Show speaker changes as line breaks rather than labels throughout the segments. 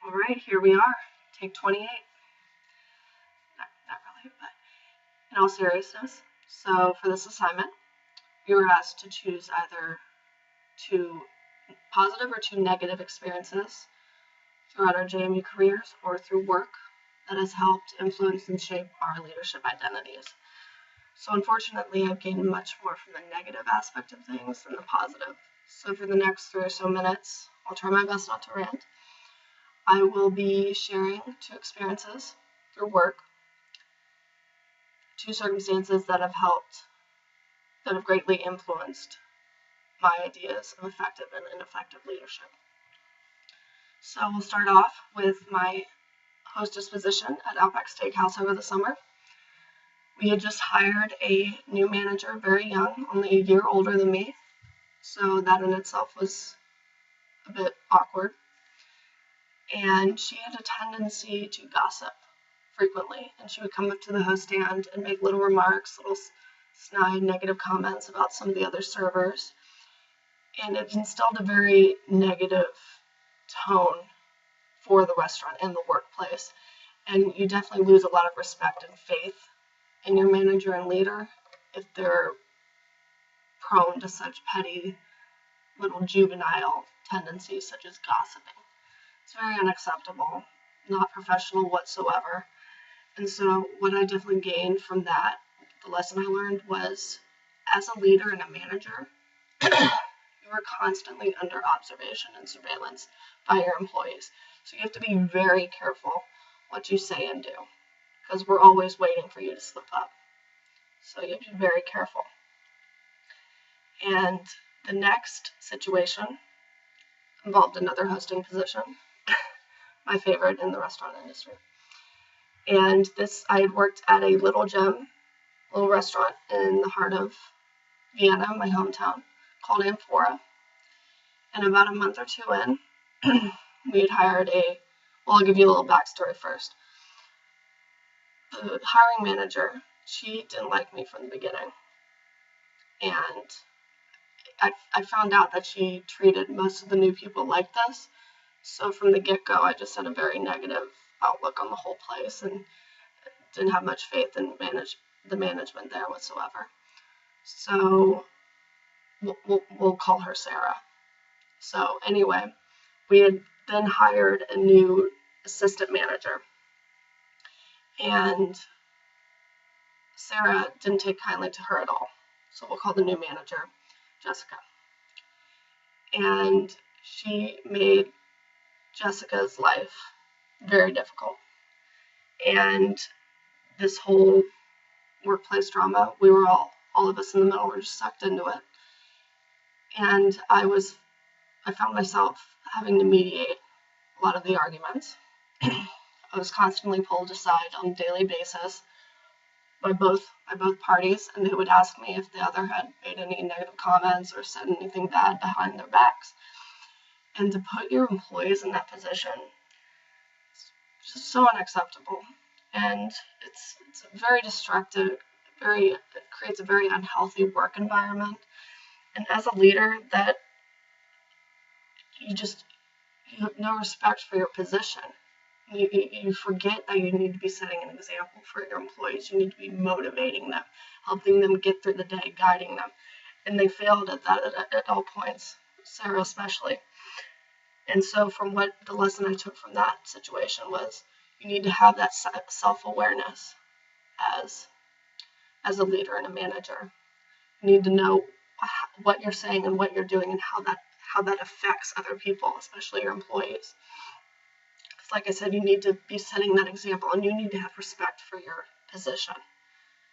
All right, here we are, take 28. Not really, but in all seriousness. So for this assignment, you were asked to choose either 2 positive or 2 negative experiences throughout our JMU careers or through work that has helped influence and shape our leadership identities. So unfortunately, I've gained much more from the negative aspect of things than the positive. So for the next 3 or so minutes, I'll try my best not to rant. I will be sharing 2 experiences through work, 2 circumstances that have greatly influenced my ideas of effective and ineffective leadership. So we'll start off with my hostess position at Outback Steakhouse over the summer. We had just hired a new manager, very young, only a year older than me, so that in itself was a bit awkward. And she had a tendency to gossip frequently, and she would come up to the host stand and make little remarks, little snide negative comments about some of the other servers, and it instilled a very negative tone for the restaurant and the workplace, and you definitely lose a lot of respect and faith in your manager and leader if they're prone to such petty little juvenile tendencies such as gossiping. It's very unacceptable, not professional whatsoever. And so what I definitely gained from that, the lesson I learned was, as a leader and a manager, you are constantly under observation and surveillance by your employees. So you have to be very careful what you say and do, because we're always waiting for you to slip up. So you have to be very careful. And the next situation involved another hosting position, my favorite in the restaurant industry. And I had worked at a little gem, little restaurant in the heart of Vienna, my hometown, called Amphora. And about a month or 2 in, we had hired I'll give you a little backstory first. The hiring manager, she didn't like me from the beginning. And I found out that she treated most of the new people like this. So from the get-go, I just had a very negative outlook on the whole place and didn't have much faith in the management there whatsoever. So we'll call her Sarah. So anyway, we had then hired a new assistant manager, and Sarah didn't take kindly to her at all. So we'll call the new manager Jessica. And she made Jessica's life very difficult. And this whole workplace drama, we were all of us in the middle were just sucked into it. And I found myself having to mediate a lot of the arguments. I was constantly pulled aside on a daily basis by both parties, and they would ask me if the other had made any negative comments or said anything bad behind their backs. And to put your employees in that position is just so unacceptable. And it's very destructive. It creates a very unhealthy work environment. And as a leader, that you have no respect for your position. You forget that you need to be setting an example for your employees. You need to be motivating them, helping them get through the day, guiding them. And they failed at that at all points, Sarah especially. And so from what the lesson I took from that situation was, you need to have that self-awareness as a leader and a manager. You need to know what you're saying and what you're doing and how that affects other people, especially your employees. Because like I said, you need to be setting that example, and you need to have respect for your position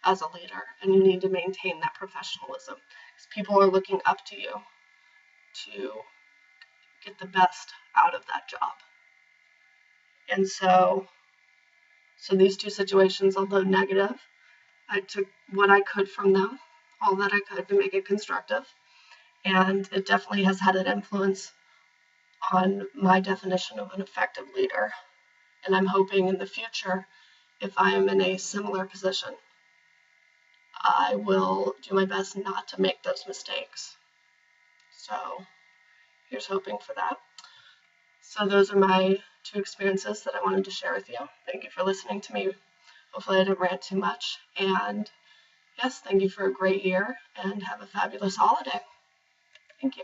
as a leader, and you need to maintain that professionalism, because people are looking up to you to get the best out of that job. And so these 2 situations, although negative, I took what I could from them, all that I could, to make it constructive. And it definitely has had an influence on my definition of an effective leader. And I'm hoping in the future, if I am in a similar position, I will do my best not to make those mistakes. So here's hoping for that. So those are my two experiences that I wanted to share with you. Thank you for listening to me. Hopefully I didn't rant too much. And yes, thank you for a great year and have a fabulous holiday. Thank you.